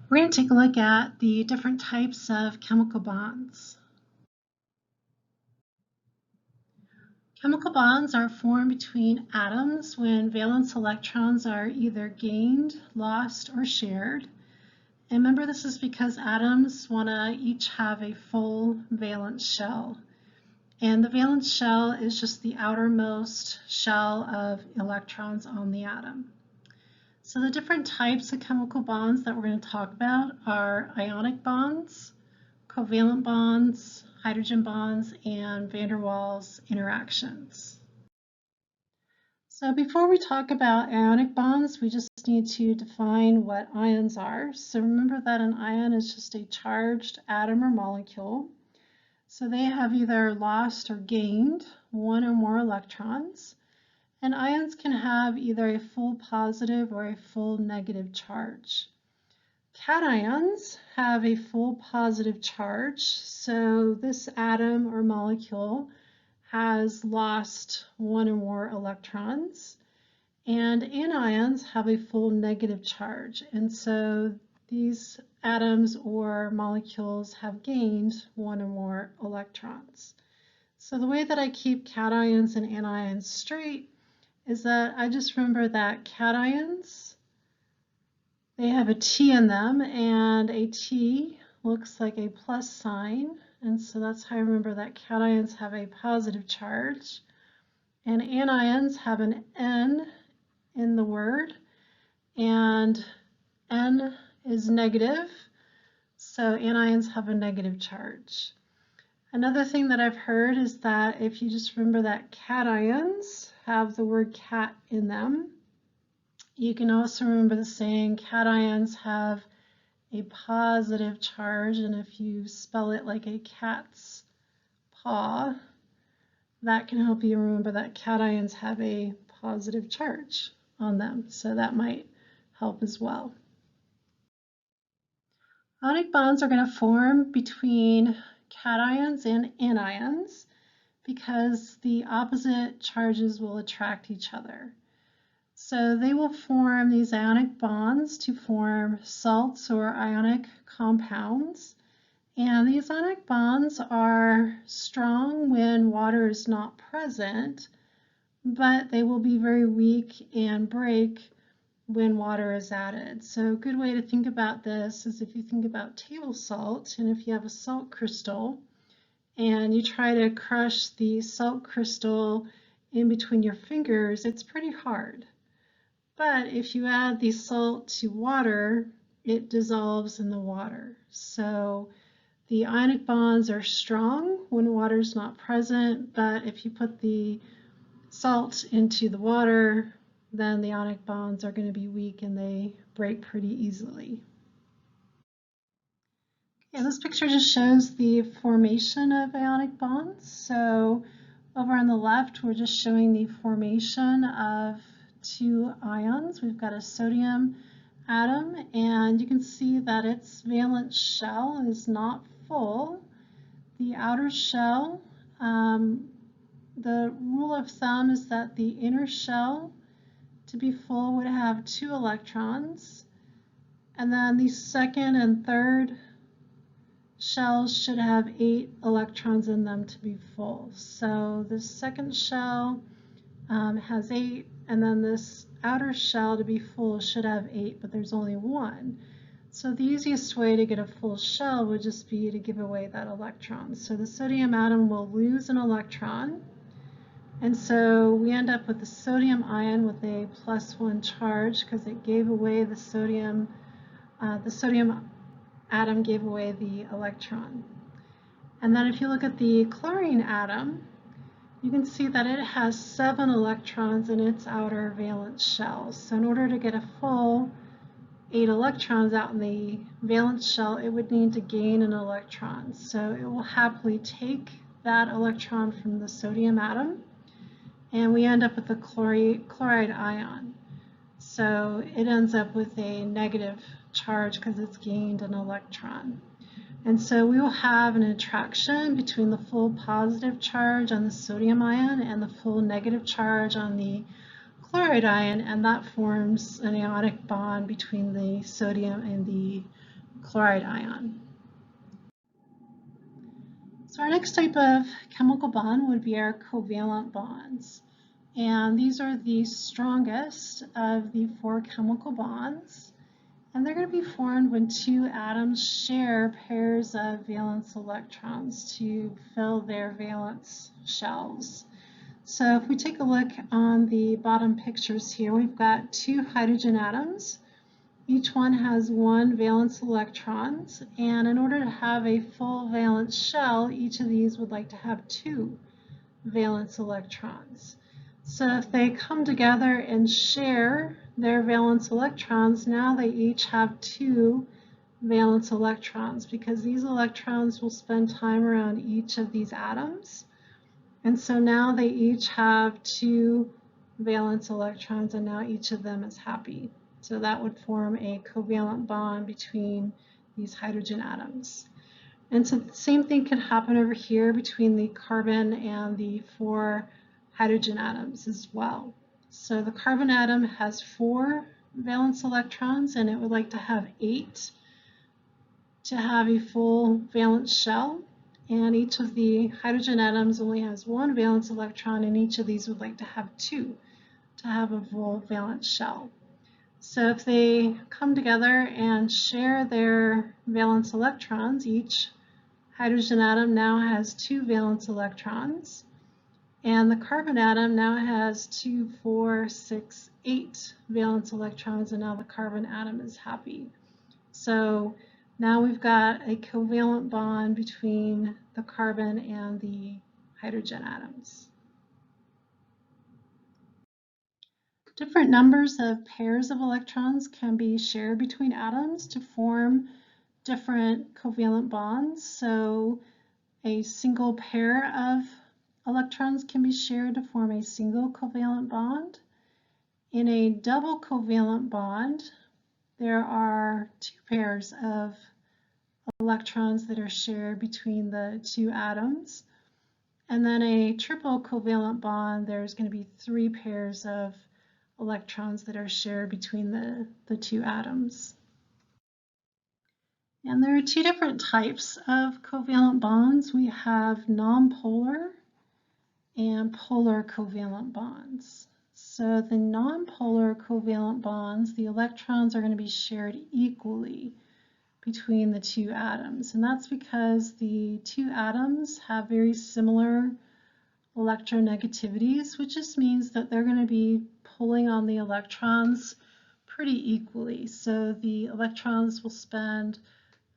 We're going to take a look at the different types of chemical bonds. Chemical bonds are formed between atoms when valence electrons are either gained, lost, or shared. And remember, this is because atoms want to each have a full valence shell. And the valence shell is just the outermost shell of electrons on the atom. So the different types of chemical bonds that we're going to talk about are ionic bonds, covalent bonds, hydrogen bonds, and van der Waals interactions. So before we talk about ionic bonds, we just need to define what ions are. So remember that an ion is just a charged atom or molecule. So they have either lost or gained one or more electrons. And ions can have either a full positive or a full negative charge. Cations have a full positive charge, so this atom or molecule has lost one or more electrons. And anions have a full negative charge, and so these atoms or molecules have gained one or more electrons. So the way that I keep cations and anions straight is that I just remember that cations, they have a T in them, and a T looks like a plus sign, and so that's how I remember that cations have a positive charge, and anions have an N in the word, and N is negative, so anions have a negative charge. Another thing that I've heard is that if you just remember that cations have the word cat in them, you can also remember the saying cations have a positive charge, and if you spell it like a cat's paw, that can help you remember that cations have a positive charge on them, so that might help as well. Ionic bonds are going to form between cations and anions because the opposite charges will attract each other. So they will form these ionic bonds to form salts or ionic compounds. And these ionic bonds are strong when water is not present, but they will be very weak and break when water is added. So a good way to think about this is if you think about table salt, and if you have a salt crystal and you try to crush the salt crystal in between your fingers, it's pretty hard. But if you add the salt to water, it dissolves in the water. So the ionic bonds are strong when water is not present, but if you put the salt into the water, then the ionic bonds are going to be weak and they break pretty easily. Okay, this picture just shows the formation of ionic bonds. So over on the left, we're just showing the formation of two ions. We've got a sodium atom, and you can see that its valence shell is not full. The outer shell, the rule of thumb is that the inner shell to be full would have 2 electrons, and then the second and third shells should have 8 electrons in them to be full. So the second shell has 8, and then this outer shell to be full should have 8, but there's only 1. So the easiest way to get a full shell would just be to give away that electron. So the sodium atom will lose an electron, and so we end up with the sodium ion with a +1 charge because it gave away the sodium atom gave away the electron. And then if you look at the chlorine atom, you can see that it has 7 electrons in its outer valence shell. So in order to get a full 8 electrons out in the valence shell, it would need to gain an electron. So it will happily take that electron from the sodium atom, and we end up with a chloride ion. So it ends up with a negative charge because it's gained an electron. And so we will have an attraction between the full positive charge on the sodium ion and the full negative charge on the chloride ion, and that forms an ionic bond between the sodium and the chloride ion. So our next type of chemical bond would be our covalent bonds. And these are the strongest of the 4 chemical bonds. And they're going to be formed when 2 atoms share pairs of valence electrons to fill their valence shells. So if we take a look on the bottom pictures here, we've got 2 hydrogen atoms. Each one has 1 valence electron, and in order to have a full valence shell, each of these would like to have 2 valence electrons. So if they come together and share their valence electrons, now they each have 2 valence electrons because these electrons will spend time around each of these atoms. And so now they each have 2 valence electrons, and now each of them is happy. So that would form a covalent bond between these hydrogen atoms. And so the same thing can happen over here between the carbon and the 4 hydrogen atoms as well. So the carbon atom has 4 valence electrons, and it would like to have 8 to have a full valence shell. And each of the hydrogen atoms only has 1 valence electron, and each of these would like to have 2 to have a full valence shell. So if they come together and share their valence electrons, each hydrogen atom now has 2 valence electrons, and the carbon atom now has 2, 4, 6, 8 valence electrons, and now the carbon atom is happy. So now we've got a covalent bond between the carbon and the hydrogen atoms. Different numbers of pairs of electrons can be shared between atoms to form different covalent bonds. So a single pair of electrons can be shared to form a single covalent bond. In a double covalent bond, there are 2 pairs of electrons that are shared between the 2 atoms. And then a triple covalent bond, there's going to be 3 pairs of electrons that are shared between the 2 atoms. And there are 2 different types of covalent bonds. We have nonpolar and polar covalent bonds. So the nonpolar covalent bonds, the electrons are going to be shared equally between the 2 atoms. And that's because the 2 atoms have very similar electronegativities, which just means that they're going to be pulling on the electrons pretty equally. So the electrons will spend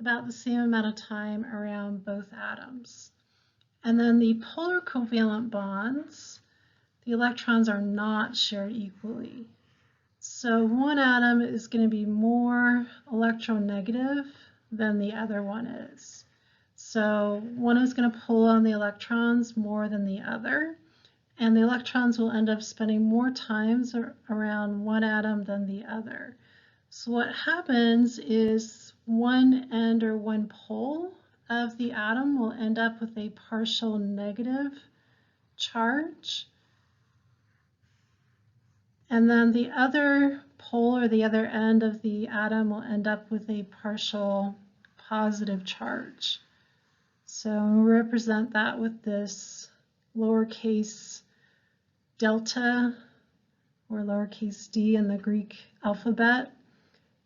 about the same amount of time around both atoms. And then the polar covalent bonds, the electrons are not shared equally. So one atom is going to be more electronegative than the other one is. So one is going to pull on the electrons more than the other, and the electrons will end up spending more time around one atom than the other. So what happens is one end or one pole of the atom will end up with a partial negative charge, and then the other pole or the other end of the atom will end up with a partial positive charge. So we represent that with this lowercase delta or lowercase d in the Greek alphabet.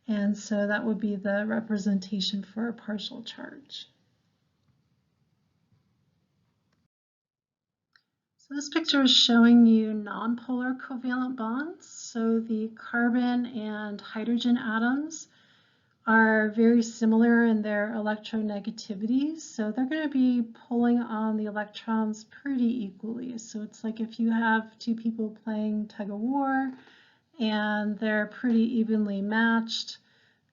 And so that would be the representation for a partial charge. So this picture is showing you nonpolar covalent bonds. So the carbon and hydrogen atoms are very similar in their electronegativities. So they're going to be pulling on the electrons pretty equally. So it's like if you have 2 people playing tug of war and they're pretty evenly matched,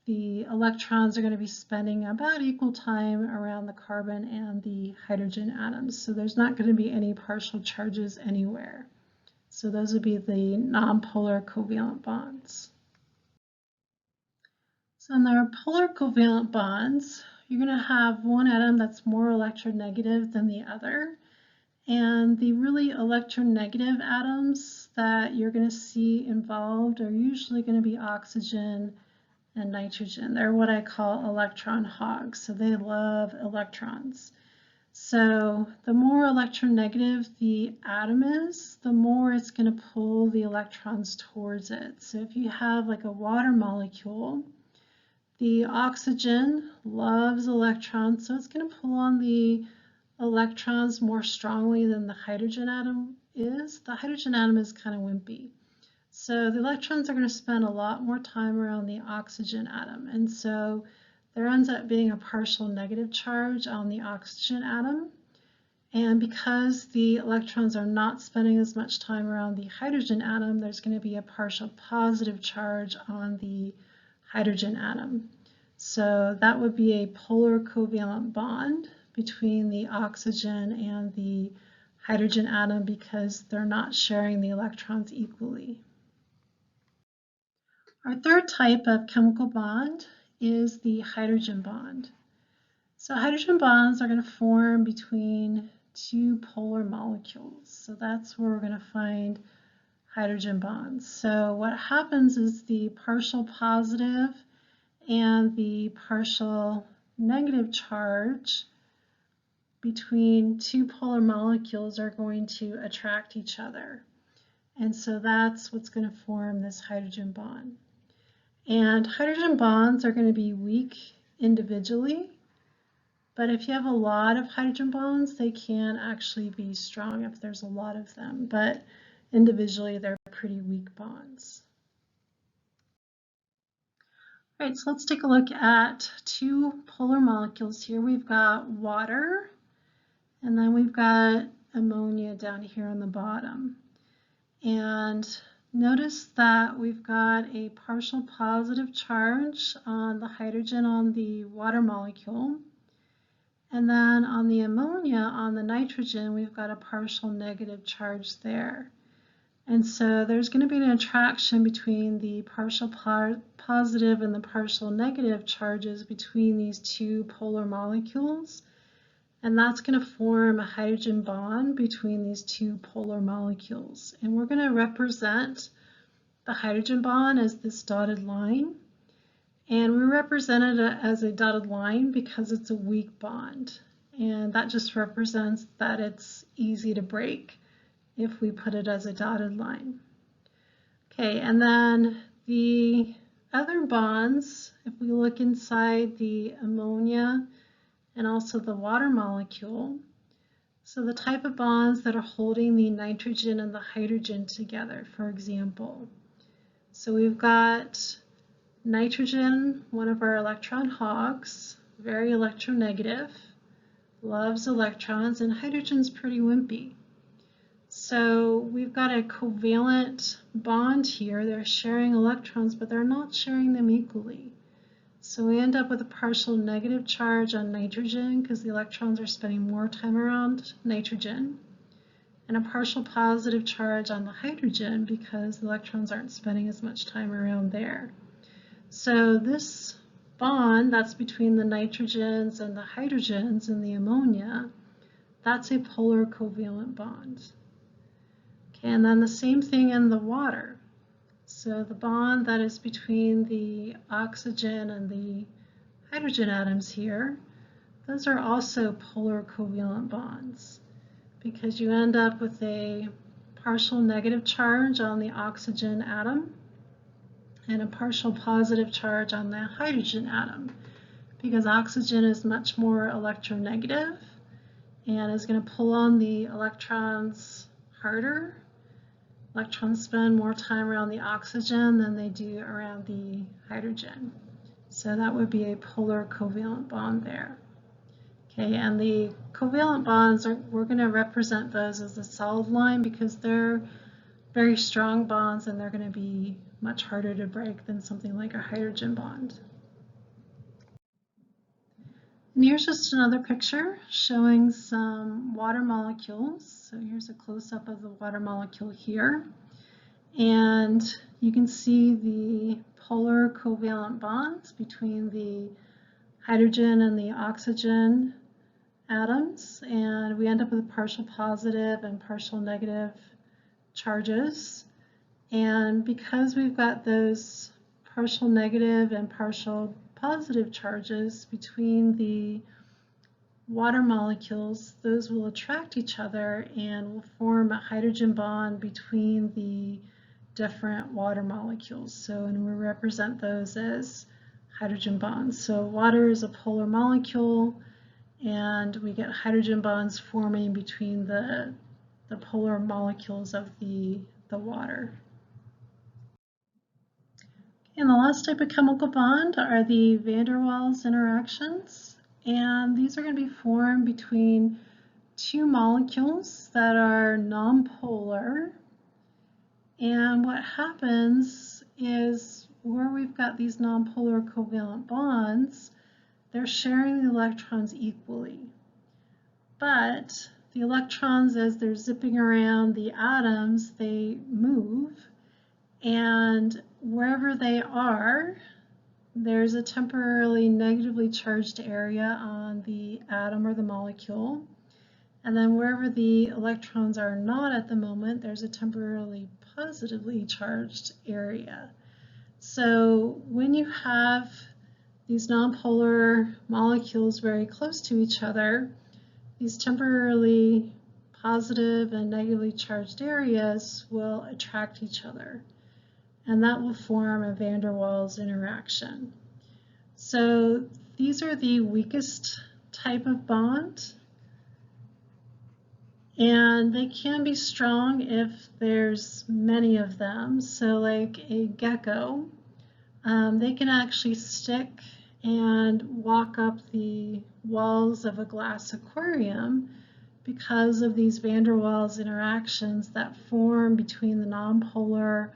the electrons are going to be spending about equal time around the carbon and the hydrogen atoms. So there's not going to be any partial charges anywhere. So those would be the nonpolar covalent bonds. So in the polar covalent bonds, you're going to have one atom that's more electronegative than the other. And the really electronegative atoms that you're going to see involved are usually going to be oxygen and nitrogen. They're what I call electron hogs, so they love electrons. So the more electronegative the atom is, the more it's going to pull the electrons towards it. So if you have like a water molecule, the oxygen loves electrons, so it's going to pull on the electrons more strongly than the hydrogen atom is. The hydrogen atom is kind of wimpy. So the electrons are going to spend a lot more time around the oxygen atom. And so there ends up being a partial negative charge on the oxygen atom. And because the electrons are not spending as much time around the hydrogen atom, there's going to be a partial positive charge on the hydrogen atom. So that would be a polar covalent bond between the oxygen and the hydrogen atom because they're not sharing the electrons equally. Our third type of chemical bond is the hydrogen bond. So hydrogen bonds are going to form between two polar molecules. So that's where we're going to find hydrogen bonds. So what happens is the partial positive and the partial negative charge between two polar molecules are going to attract each other. And so that's what's going to form this hydrogen bond. And hydrogen bonds are going to be weak individually, but if you have a lot of hydrogen bonds, they can actually be strong if there's a lot of them, but individually they're pretty weak bonds. All right, so let's take a look at two polar molecules here. We've got water, and then we've got ammonia down here on the bottom. And notice that we've got a partial positive charge on the hydrogen on the water molecule. And then on the ammonia, on the nitrogen, we've got a partial negative charge there. And so there's going to be an attraction between the partial positive and the partial negative charges between these two polar molecules. And that's going to form a hydrogen bond between these two polar molecules. And we're going to represent the hydrogen bond as this dotted line. And we represent it as a dotted line because it's a weak bond. And that just represents that it's easy to break if we put it as a dotted line. Okay, and then the other bonds, if we look inside the ammonia and also the water molecule. So the type of bonds that are holding the nitrogen and the hydrogen together, for example. So we've got nitrogen, one of our electron hogs, very electronegative, loves electrons, and hydrogen's pretty wimpy. So we've got a covalent bond here. They're sharing electrons, but they're not sharing them equally. So we end up with a partial negative charge on nitrogen because the electrons are spending more time around nitrogen, and a partial positive charge on the hydrogen because the electrons aren't spending as much time around there. So this bond that's between the nitrogens and the hydrogens in the ammonia, that's a polar covalent bond. Okay, and then the same thing in the water. So the bond that is between the oxygen and the hydrogen atoms here, those are also polar covalent bonds because you end up with a partial negative charge on the oxygen atom and a partial positive charge on the hydrogen atom because oxygen is much more electronegative and is going to pull on the electrons harder. Electrons spend more time around the oxygen than they do around the hydrogen. So that would be a polar covalent bond there. Okay, and the covalent bonds, we're going to represent those as a solid line because they're very strong bonds and they're going to be much harder to break than something like a hydrogen bond. And here's just another picture showing some water molecules. So here's a close-up of the water molecule here. And you can see the polar covalent bonds between the hydrogen and the oxygen atoms. And we end up with partial positive and partial negative charges. And because we've got those partial negative and partial positive charges between the water molecules, those will attract each other and will form a hydrogen bond between the different water molecules. So, and we represent those as hydrogen bonds. So water is a polar molecule, and we get hydrogen bonds forming between the polar molecules of the water. And the last type of chemical bond are the van der Waals interactions. And these are going to be formed between two molecules that are nonpolar. And what happens is where we've got these nonpolar covalent bonds, they're sharing the electrons equally. But the electrons, as they're zipping around the atoms, they move. And wherever they are, there's a temporarily negatively charged area on the atom or the molecule. And then wherever the electrons are not at the moment, there's a temporarily positively charged area. So when you have these nonpolar molecules very close to each other, these temporarily positive and negatively charged areas will attract each other, and that will form a van der Waals interaction. So these are the weakest type of bond, and they can be strong if there's many of them. So like a gecko, they can actually stick and walk up the walls of a glass aquarium because of these van der Waals interactions that form between the nonpolar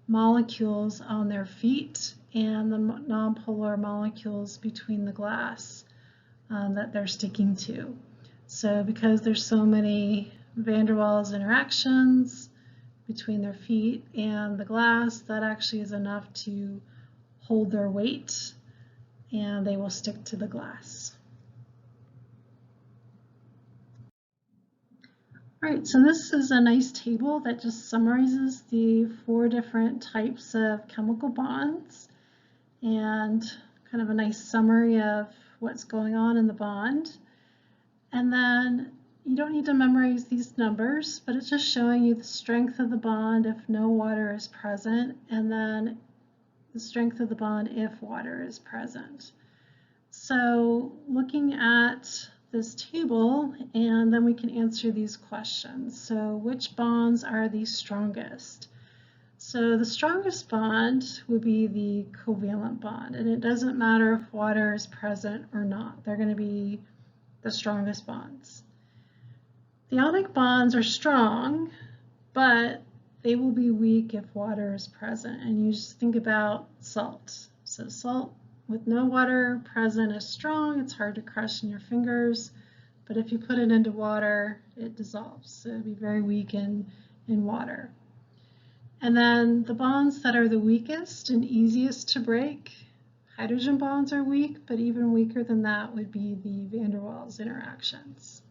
molecules on their feet and the nonpolar molecules between the glass that they're sticking to. So because there's so many van der Waals interactions between their feet and the glass, that actually is enough to hold their weight, and they will stick to the glass. All right, so this is a nice table that just summarizes the 4 different types of chemical bonds and kind of a nice summary of what's going on in the bond. And then you don't need to memorize these numbers, but it's just showing you the strength of the bond if no water is present, and then the strength of the bond if water is present. So looking at this table, and then we can answer these questions. So which bonds are the strongest? So the strongest bond would be the covalent bond, and it doesn't matter if water is present or not. They're going to be the strongest bonds. The ionic bonds are strong, but they will be weak if water is present. And you just think about salt. So salt with no water present is strong. It's hard to crush in your fingers, but if you put it into water, it dissolves. So it'd be very weak in water. And then the bonds that are the weakest and easiest to break, hydrogen bonds are weak, but even weaker than that would be the van der Waals interactions.